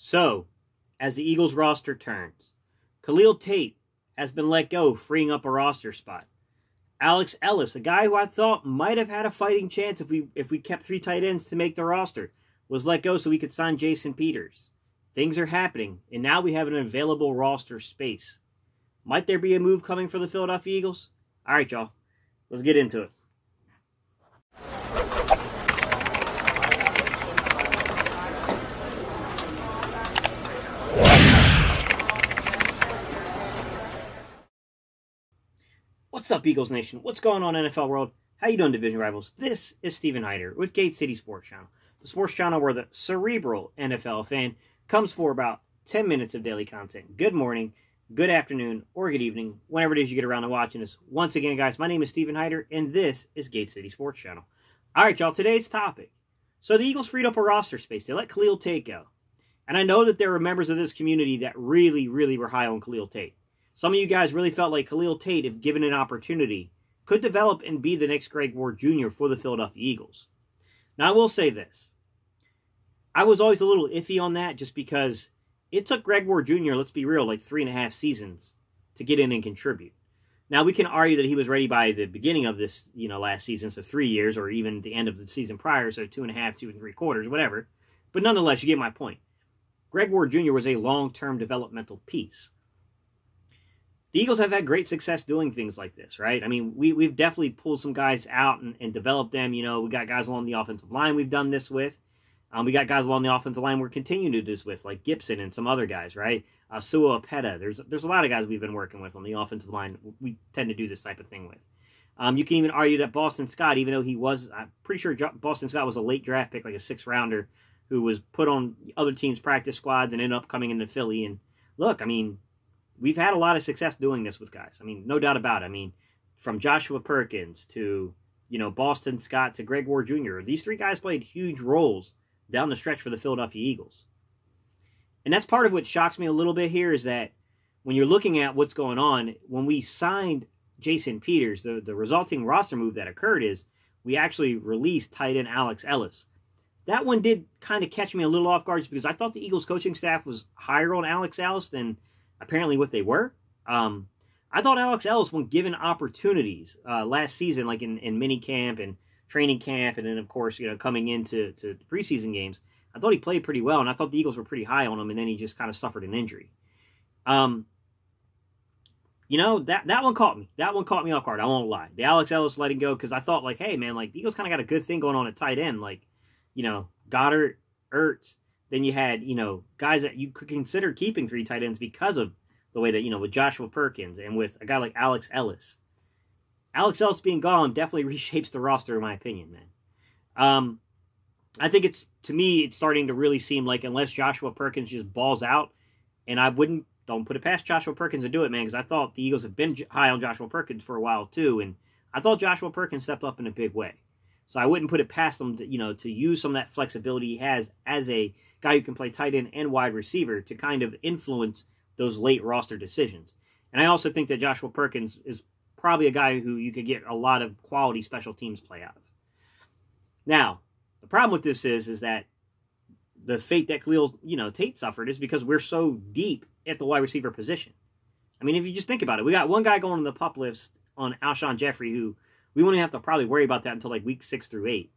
So, as the Eagles roster turns, Khalil Tate has been let go, freeing up a roster spot. Alex Ellis, a guy who I thought might have had a fighting chance if we kept 3 tight ends to make the roster, was let go so we could sign Jason Peters. Things are happening, and now we have an available roster space. Might there be a move coming for the Philadelphia Eagles? All right, y'all. Let's get into it. What's up, Eagles Nation? What's going on, NFL world? How you doing, division rivals? This is Stephen Hyder with Gate City Sports Channel, the sports channel where the cerebral NFL fan comes for about 10 minutes of daily content. Good morning, good afternoon, or good evening, whenever it is you get around to watching this. Once again, guys, my name is Stephen Hyder, and this is Gate City Sports Channel. All right, y'all, today's topic. So the Eagles freed up a roster space. They let Khalil Tate go. And I know that there were members of this community that really were high on Khalil Tate. Some of you guys really felt like Khalil Tate, if given an opportunity, could develop and be the next Greg Ward Jr. for the Philadelphia Eagles. Now, I will say this. I was always a little iffy on that just because it took Greg Ward Jr., let's be real, like 3.5 seasons to get in and contribute. Now, we can argue that he was ready by the beginning of this, last season, so 3 years, or even the end of the season prior, so 2.5, 2 3/4, whatever. But nonetheless, you get my point. Greg Ward Jr. was a long-term developmental piece. The Eagles have had great success doing things like this, right? I mean, we've definitely pulled some guys out and developed them. We got guys along the offensive line we've done this with. We got guys along the offensive line we're continuing to do this with, like Gibson and some other guys, right? Sua Opeta. There's a lot of guys we've been working with on the offensive line we tend to do this type of thing with. You can even argue that Boston Scott, even though I'm pretty sure Boston Scott was a late draft pick, like a 6th-rounder, who was put on other teams' practice squads and ended up coming into Philly. And look, I mean, we've had a lot of success doing this with guys. I mean, no doubt about it. I mean, from Joshua Perkins to, Boston Scott to Greg Ward Jr., these 3 guys played huge roles down the stretch for the Philadelphia Eagles. And that's part of what shocks me a little bit here is that when you're looking at what's going on, when we signed Jason Peters, the resulting roster move that occurred is we actually released tight end Alex Ellis. That one did kind of catch me a little off guard just because I thought the Eagles coaching staff was higher on Alex Ellis than apparently what they were. I thought Alex Ellis, when given opportunities last season, like in mini camp and training camp, and then, of course, coming into preseason games, I thought he played pretty well, and I thought the Eagles were pretty high on him, and then he just kind of suffered an injury. That one caught me. That one caught me off guard, I won't lie. The Alex Ellis letting go, because I thought, like, hey, man, like, the Eagles kind of got a good thing going on at tight end. Like, Goddard, Ertz. Then you had, guys that you could consider keeping 3 tight ends because of the way that, with Joshua Perkins and with a guy like Alex Ellis. Alex Ellis being gone definitely reshapes the roster, in my opinion, man. I think to me, it's starting to really seem like unless Joshua Perkins just balls out, and don't put it past Joshua Perkins to do it, man, because I thought the Eagles have been high on Joshua Perkins for a while, too, and I thought Joshua Perkins stepped up in a big way. So I wouldn't put it past him to use some of that flexibility he has as a guy who can play tight end and wide receiver to kind of influence those late roster decisions. And I also think that Joshua Perkins is probably a guy who you could get a lot of quality special teams play out of. Now, the problem with this is that the fate that Khalil, Tate suffered is because we're so deep at the wide receiver position. I mean, if you just think about it, we got one guy going on the PUP list on Alshon Jeffrey who we wouldn't have to probably worry about that until like week 6 through 8.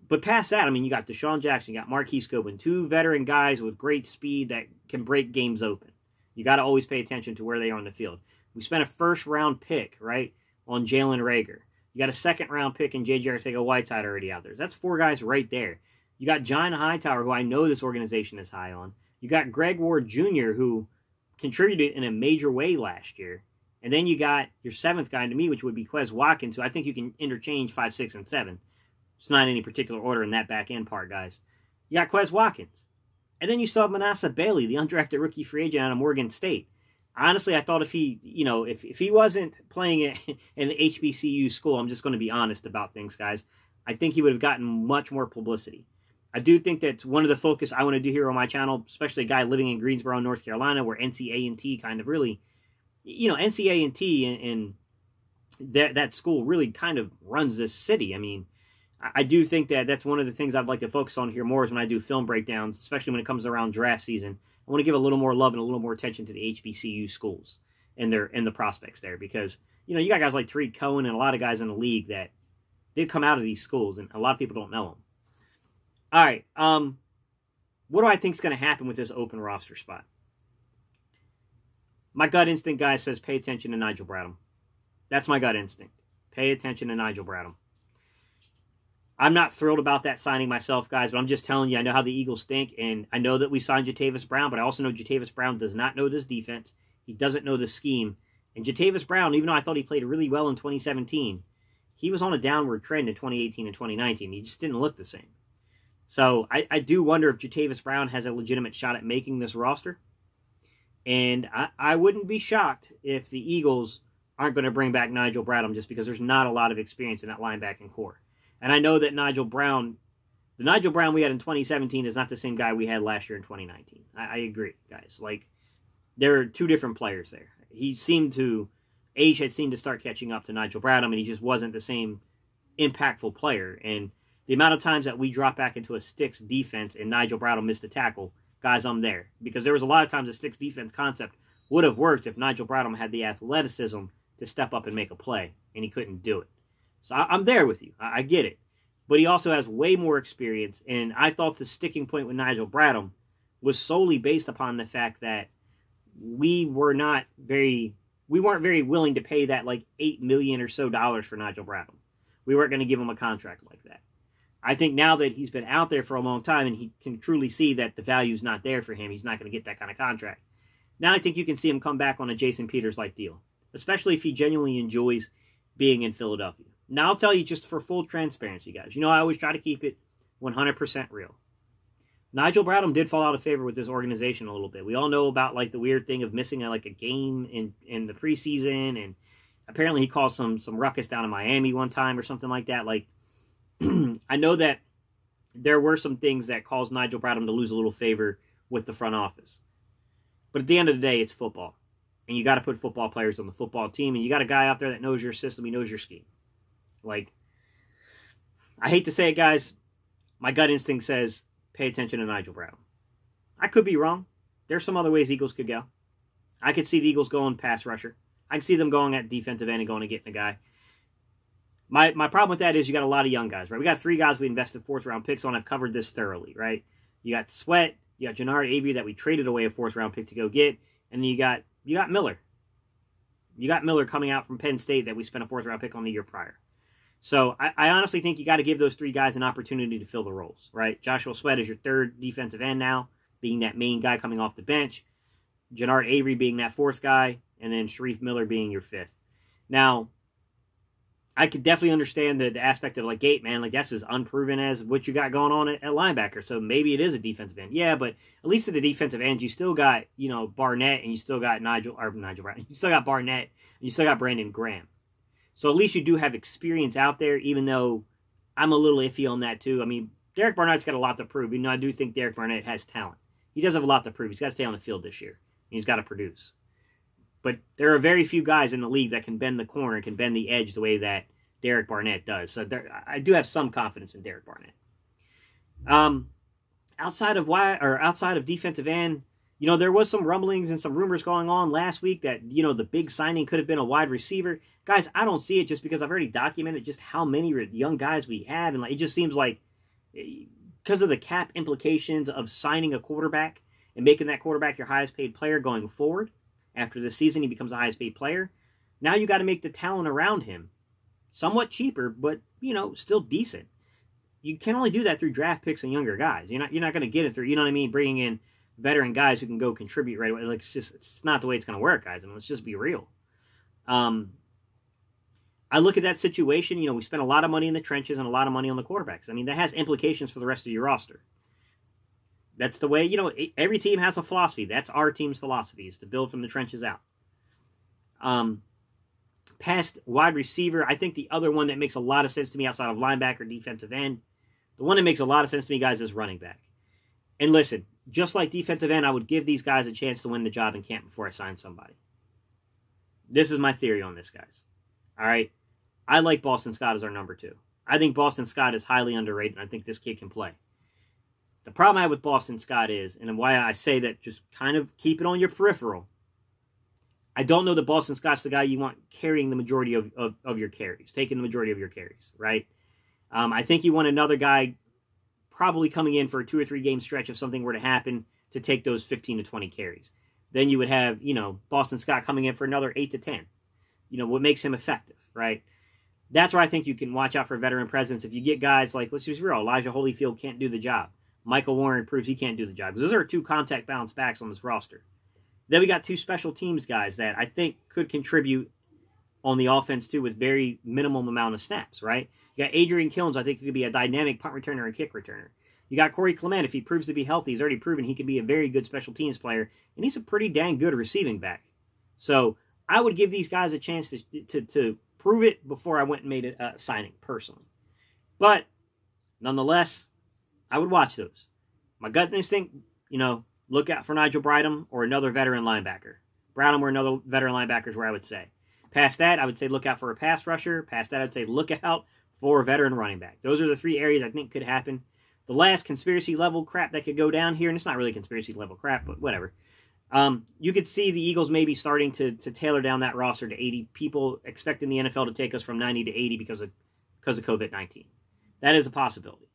But past that, I mean, you got Deshaun Jackson, you got Marquise Goodwin, 2 veteran guys with great speed that can break games open. You got to always pay attention to where they are on the field. We spent a 1st-round pick, right, on Jalen Reagor. You got a 2nd-round pick in J.J. Arcega-Whiteside already out there. That's 4 guys right there. You got John Hightower, who I know this organization is high on. You got Greg Ward Jr., who contributed in a major way last year. And then you got your 7th guy to me, which would be Quez Watkins, who I think you can interchange 5, 6, and 7. It's not in any particular order in that back end part, guys. You got Quez Watkins. And then you still have Manasseh Bailey, the undrafted rookie free agent out of Morgan State. Honestly, I thought if he, if he wasn't playing in an HBCU school, I'm just going to be honest about things, guys, I think he would have gotten much more publicity. I do think that's one of the focus I want to do here on my channel, especially a guy living in Greensboro, North Carolina, where NC-A&T kind of really, NC-A&T and that school really kind of runs this city. I mean, I do think that that's one of the things I'd like to focus on here more is when I do film breakdowns, especially when it comes around draft season. I want to give a little more love and a little more attention to the HBCU schools and the prospects there, because you got guys like Tariq Cohen and a lot of guys in the league that did come out of these schools, and a lot of people don't know them. All right, what do I think is going to happen with this open roster spot? My gut instinct, guys, says pay attention to Nigel Bradham. That's my gut instinct. Pay attention to Nigel Bradham. I'm not thrilled about that signing myself, guys, but I'm just telling you, I know how the Eagles stink, and I know that we signed Jatavis Brown, but I also know Jatavis Brown does not know this defense. He doesn't know the scheme. And Jatavis Brown, even though I thought he played really well in 2017, he was on a downward trend in 2018 and 2019. He just didn't look the same. So I do wonder if Jatavis Brown has a legitimate shot at making this roster. And I wouldn't be shocked if the Eagles aren't going to bring back Nigel Bradham just because there's not a lot of experience in that linebacking core. And I know that the Nigel Brown we had in 2017 is not the same guy we had last year in 2019. I agree, guys. Like, there are two different players there. Age had seemed to start catching up to Nigel Bradham, and he just wasn't the same impactful player. And the amount of times that we drop back into a sticks defense and Nigel Bradham missed a tackle, guys, I'm there. Because there was a lot of times a sticks defense concept would have worked if Nigel Bradham had the athleticism to step up and make a play, and he couldn't do it. So I'm there with you. I get it. But he also has way more experience, and I thought the sticking point with Nigel Bradham was solely based upon the fact that we weren't very willing to pay that like $8 million or so for Nigel Bradham. We weren't going to give him a contract like that. I think now that he's been out there for a long time and he can truly see that the value's not there for him, he's not going to get that kind of contract. Now I think you can see him come back on a Jason Peters-like deal, especially if he genuinely enjoys being in Philadelphia. Now I'll tell you, just for full transparency, guys, I always try to keep it 100% real. Nigel Bradham did fall out of favor with this organization a little bit. We all know about like the weird thing of missing a game in the preseason, and apparently he caused some ruckus down in Miami one time or something like that. Like, I know that there were some things that caused Nigel Bradham to lose a little favor with the front office. But at the end of the day, it's football. And you got to put football players on the football team, and you got a guy out there that knows your system, he knows your scheme. Like, I hate to say it, guys, my gut instinct says pay attention to Nigel Bradham. I could be wrong. There's some other ways Eagles could go. I could see the Eagles going pass rusher. I can see them going at defensive end and going and getting a guy. My problem with that is you got a lot of young guys, right? We got 3 guys we invested 4th-round picks on. I've covered this thoroughly, right? You got Sweat, you got Jannard Avery that we traded away a 4th-round pick to go get, and then you got Miller. You got Miller coming out from Penn State that we spent a 4th-round pick on the year prior. So I honestly think you got to give those 3 guys an opportunity to fill the roles, right? Joshua Sweat is your 3rd defensive end now, being that main guy coming off the bench. Jannard Avery being that 4th guy, and then Sharif Miller being your 5th. Now, I could definitely understand the aspect of, like, Gate, man, like, that's as unproven as what you got going on at linebacker, so maybe it is a defensive end. Yeah, but at least at the defensive end, you still got, Barnett, and you still got Nigel Brown. You still got Barnett, and you still got Brandon Graham. So at least you do have experience out there, even though I'm a little iffy on that too. I mean, Derek Barnett's got a lot to prove. I do think Derek Barnett has talent. He does have a lot to prove. He's got to stay on the field this year. And he's got to produce. But there are very few guys in the league that can bend the corner and can bend the edge the way that Derek Barnett does. So I do have some confidence in Derek Barnett. Outside of defensive end, there was some rumblings and some rumors going on last week that, the big signing could have been a wide receiver. Guys, I don't see it just because I've already documented just how many young guys we have. And it just seems like because of the cap implications of signing a quarterback and making that quarterback your highest paid player going forward, after the season he becomes the highest paid player, now you got to make the talent around him somewhat cheaper, but, still decent. You can only do that through draft picks and younger guys. You're not going to get it through, bringing in veteran guys who can go contribute right away. Like, it's not the way it's going to work, guys. Let's just be real. I look at that situation, we spent a lot of money in the trenches and a lot of money on the quarterbacks. That has implications for the rest of your roster. That's the way, every team has a philosophy. That's our team's philosophy, is to build from the trenches out. Past wide receiver, I think the other one that makes a lot of sense to me outside of linebacker, defensive end, the one that makes a lot of sense to me, guys, is running back. And listen, just like defensive end, I would give these guys a chance to win the job in camp before I sign somebody. This is my theory on this, guys. All right? I like Boston Scott as our number 2. I think Boston Scott is highly underrated, and I think this kid can play. The problem I have with Boston Scott is, and why I say that just kind of keep it on your peripheral, I don't know that Boston Scott's the guy you want carrying the majority of your carries, taking the majority of your carries, right? I think you want another guy probably coming in for a 2 or 3 game stretch if something were to happen to take those 15 to 20 carries. Then you would have, Boston Scott coming in for another 8 to 10. What makes him effective, right? That's where I think you can watch out for veteran presence. If you get guys like, let's just be real, Elijah Holyfield can't do the job. Michael Warren proves he can't do the job. Because those are 2 contact balance backs on this roster. Then we got 2 special teams guys that I think could contribute on the offense too with very minimum amount of snaps, right? You got Adrian Kilns, I think, could be a dynamic punt returner and kick returner. You got Corey Clement, if he proves to be healthy, he's already proven he can be a very good special teams player, and he's a pretty dang good receiving back. So I would give these guys a chance to prove it before I went and made a signing, personally. But, nonetheless, I would watch those. My gut instinct, look out for Nigel Bradham or another veteran linebacker. Bradham or another veteran linebacker is where I would say. Past that, I would say look out for a pass rusher. Past that, I would say look out for a veteran running back. Those are the 3 areas I think could happen. The last conspiracy level crap that could go down here, and it's not really conspiracy level crap, but whatever. You could see the Eagles maybe starting to tailor down that roster to 80 people, expecting the NFL to take us from 90 to 80 because of COVID-19. That is a possibility.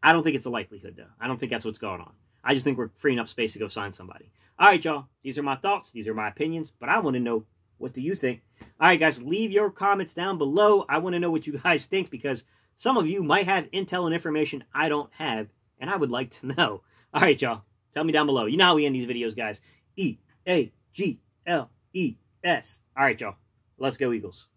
I don't think it's a likelihood, though. I don't think that's what's going on. I just think we're freeing up space to go sign somebody. All right, y'all. These are my thoughts. These are my opinions. But I want to know, what do you think? All right, guys. Leave your comments down below. I want to know what you guys think because some of you might have intel and information I don't have, and I would like to know. All right, y'all. Tell me down below. You know how we end these videos, guys. E-A-G-L-E-S. All right, y'all. Let's go, Eagles.